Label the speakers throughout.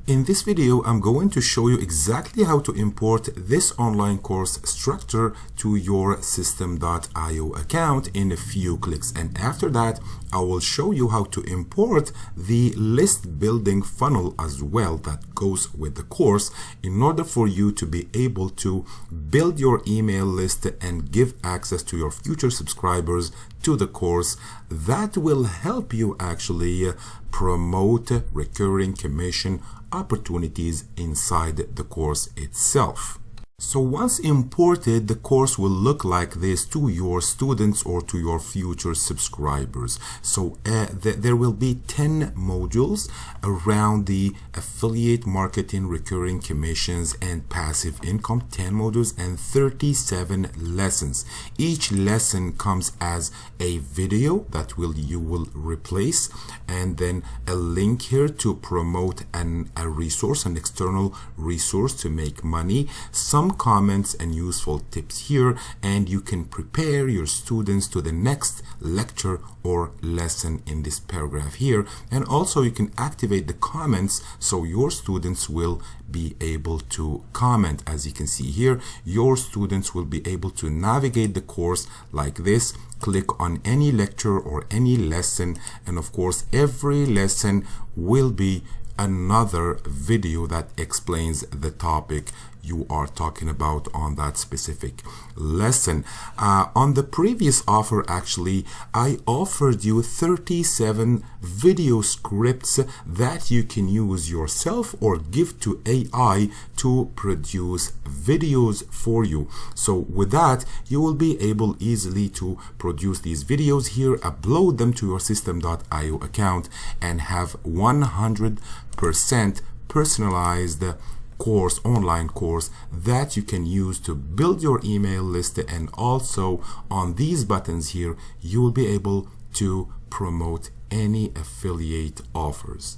Speaker 1: In this video, I'm going to show you exactly how to import this online course structure to your System.io account in a few clicks. And after that, I will show you how to import the list building funnel as well that goes with the course in order for you to be able to build your email list and give access to your future subscribers to the course. That will help you actually promote recurring commission opportunities inside the course itself. So once imported, the course will look like this to your students or to your future subscribers. So there will be 10 modules around the affiliate marketing, recurring commissions, and passive income. 10 modules and 37 lessons. Each lesson comes as a video that you will replace, and then a link here to promote a resource, an external resource to make money, some comments and useful tips here, and you can prepare your students to the next lecture or lesson in this paragraph here. And also you can activate the comments so your students will be able to comment. As you can see here, your students will be able to navigate the course like this, click on any lecture or any lesson, and of course every lesson will be another video that explains the topic you are talking about on that specific lesson. On the previous offer, actually, I offered you 37 video scripts that you can use yourself or give to AI to produce videos for you. So with that, you will be able easily to produce these videos here, upload them to your System.io account, and have 100% personalized online course that you can use to build your email list. And also on these buttons here, you will be able to promote any affiliate offers.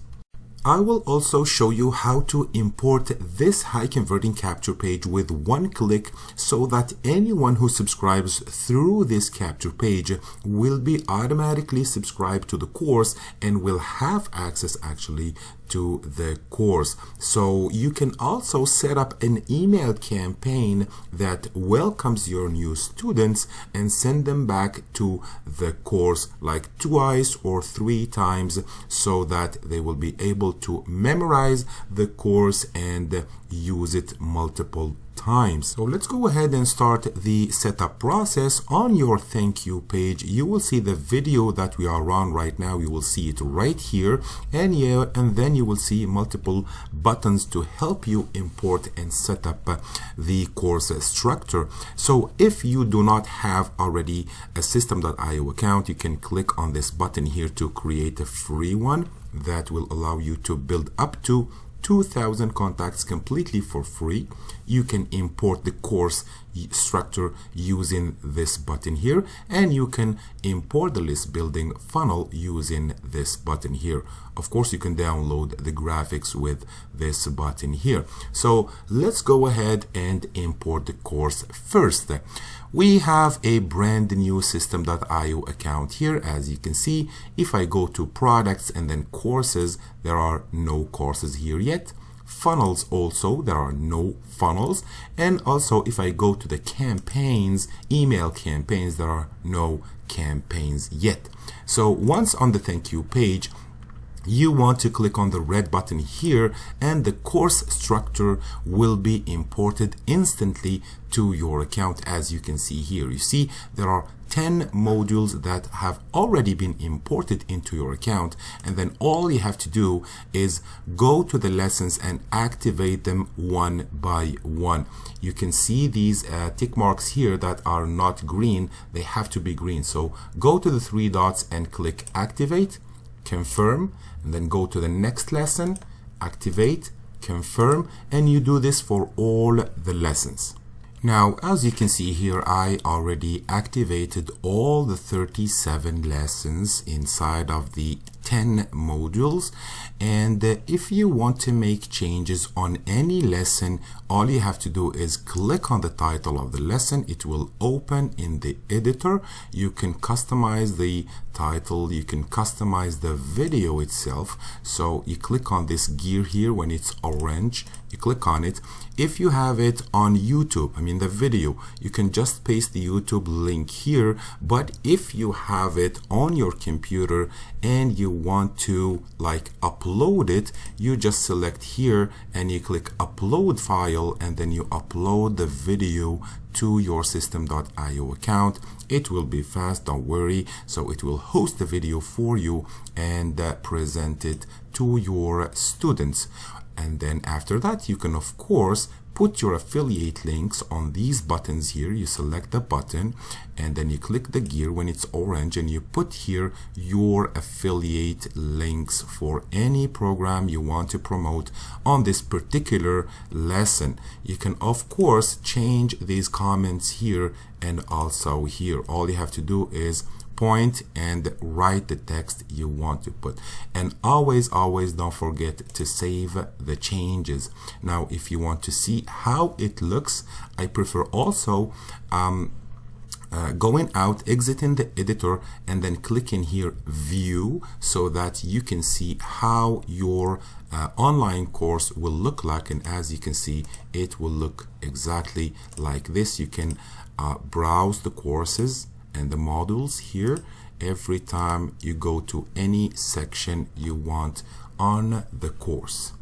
Speaker 1: I will also show you how to import this high converting capture page with one click, so that anyone who subscribes through this capture page will be automatically subscribed to the course and will have access actually to the course. So you can also set up an email campaign that welcomes your new students and send them back to the course like twice or 3 times, so that they will be able to memorize the course and use it multiple times. So let's go ahead and start the setup process. On your thank you page, you will see the video that we are on right now. You will see it right here, and then you will see multiple buttons to help you import and set up the course structure. So if you do not have already a System.io account, you can click on this button here to create a free one that will allow you to build up to 2,000 contacts completely for free. You can import the course structure using this button here, and you can import the list building funnel using this button here. Of course, you can download the graphics with this button here. So let's go ahead and import the course first. We have a brand new System.io account here. As you can see, if I go to products and then courses, there are no courses here yet. Funnels also, there are no funnels. And also if I go to the campaigns, email campaigns, there are no campaigns yet. So once on the thank you page, you want to click on the red button here, and the course structure will be imported instantly to your account. As you can see here, you see there are 10 modules that have already been imported into your account, and then all you have to do is go to the lessons and activate them one by one. You can see these tick marks here that are not green. They have to be green. So go to the 3 dots and click activate, confirm, and then go to the next lesson, activate, confirm, and you do this for all the lessons. Now, as you can see here, I already activated all the 37 lessons inside of the 10 modules. And if you want to make changes on any lesson, all you have to do is click on the title of the lesson. It will open in the editor. You can customize the title. You can customize the video itself. So you click on this gear here when it's orange, you click on it. If you have it on YouTube, I mean the video, you can just paste the YouTube link here. But if you have it on your computer and you want to like upload it, you just select here and you click upload file, and then you upload the video to your system.io account. It will be fast, don't worry. So it will host the video for you and present it to your students. And then after that, you can of course put your affiliate links on these buttons here. You select the button and then you click the gear when it's orange, and you put here your affiliate links for any program you want to promote on this particular lesson. You can of course change these comments here and also here. All you have to do is point and write the text you want to put, and always don't forget to save the changes. Now if you want to see how it looks, I prefer also going out, exiting the editor, and then clicking here view, so that you can see how your online course will look like. And as you can see, it will look exactly like this. You can browse the courses and the modules here every time you go to any section you want on the course.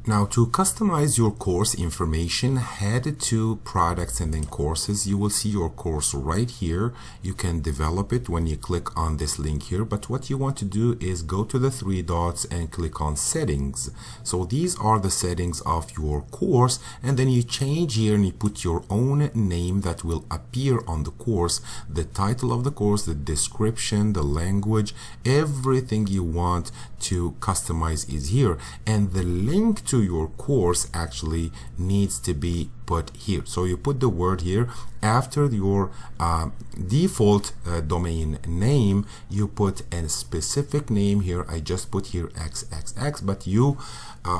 Speaker 1: Now to customize your course information, head to products and then courses. You will see your course right here. You can develop it when you click on this link here, but what you want to do is go to the three dots and click on settings. So these are the settings of your course, and then you change here and you put your own name that will appear on the course, the title of the course, the description, the language, everything you want to customize is here, and the link to your course actually needs to be put here. So you put the word here after your default domain name. You put a specific name here. I just put here XXX, but you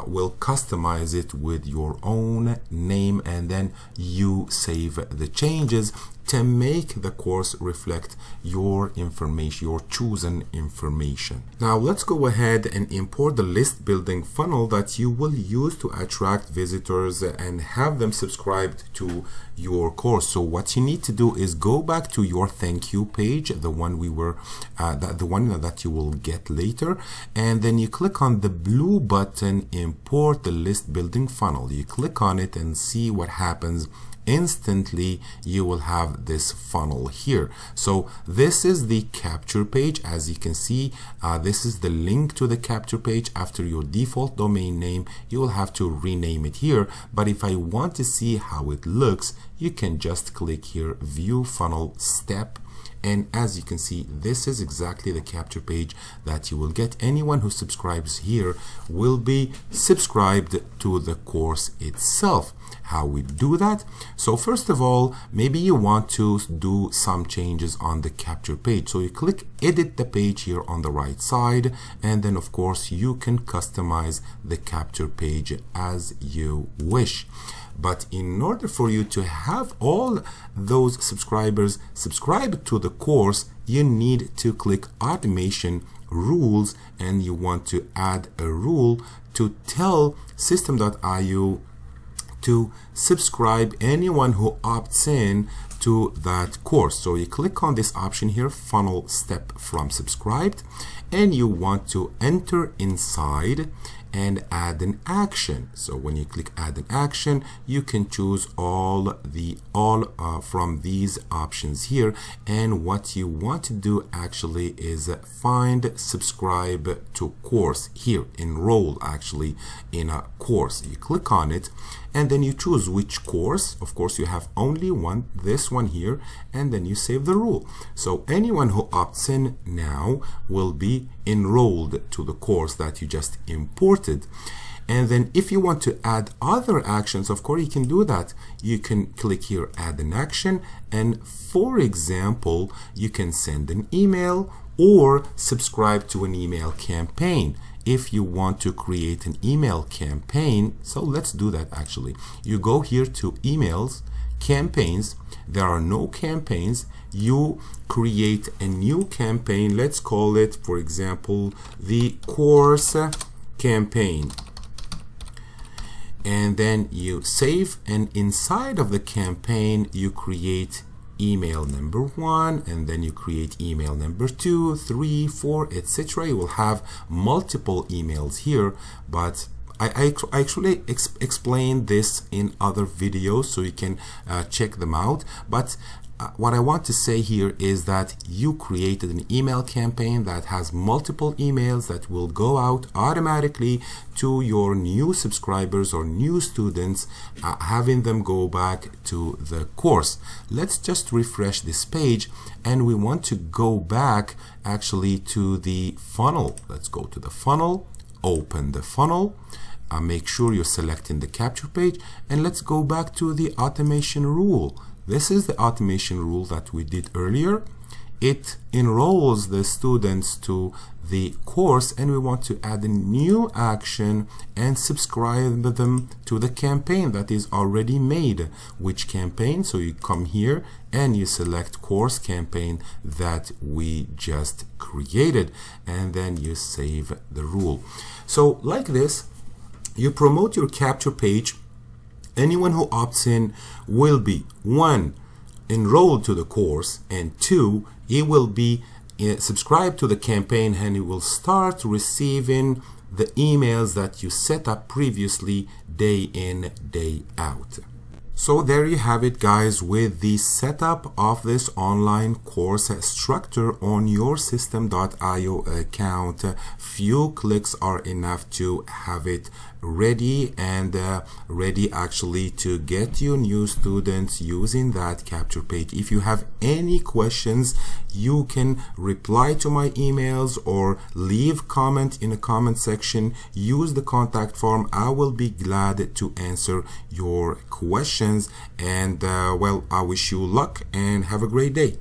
Speaker 1: will customize it with your own name, and then you save the changes to make the course reflect your information, your chosen information. Now let's go ahead and import the list building funnel that you will use to attract visitors and have them subscribed to your course. So what you need to do is go back to your thank you page, the one we were the one that you will get later, and then you click on the blue button, import the list building funnel. You click on it and see what happens. Instantly you will have this funnel here. So this is the capture page. As you can see, this is the link to the capture page. After your default domain name, you will have to rename it here, but if I want to see how it looks, you can just click here view funnel step, and as you can see, this is exactly the capture page that you will get. Anyone who subscribes here will be subscribed to the course itself. How we do that? So first of all, maybe you want to do some changes on the capture page. So you click edit the page here on the right side, and then of course you can customize the capture page as you wish. But in order for you to have all those subscribers subscribe to the course, you need to click automation rules, and you want to add a rule to tell System.io to subscribe anyone who opts in to that course. So you click on this option here, funnel step from subscribed, and you want to enter inside and add an action. So when you click add an action, you can choose all from these options here, and what you want to do actually is find subscribe to course here, enroll actually in a course. You click on it and then you choose which course. Of course you have only one, this one here, and then you save the rule. So anyone who opts in now will be enrolled to the course that you just imported. And then if you want to add other actions, of course you can do that. You can click here add an action, and for example you can send an email or subscribe to an email campaign. If you want to create an email campaign, so let's do that actually. You go here to emails, campaigns. There are no campaigns. You create a new campaign. Let's call it, for example, the course campaign. And then you save, and inside of the campaign you create email number 1, and then you create email number 2, 3, 4, etc. You will have multiple emails here, but I actually explained this in other videos, so you can check them out. But what I want to say here is that you created an email campaign that has multiple emails that will go out automatically to your new subscribers or new students, having them go back to the course. Let's just refresh this page, and we want to go back actually to the funnel. Let's go to the funnel, open the funnel. Make sure you're selecting the capture page, and let's go back to the automation rule. This is the automation rule that we did earlier. It enrolls the students to the course, and we want to add a new action and subscribe them to the campaign that is already made. Which campaign? So you come here and you select course campaign that we just created, and then you save the rule. So like this, you promote your capture page. Anyone who opts in will be 1, enrolled to the course, and 2, he will be subscribed to the campaign, and he will start receiving the emails that you set up previously, day in, day out. So there you have it, guys, with the setup of this online course structure on your System.io account. Few clicks are enough to have it ready, and ready actually to get you new students using that capture page. If you have any questions, you can reply to my emails or leave comment in the comment section. Use the contact form. I will be glad to answer your questions, and well, I wish you luck and have a great day.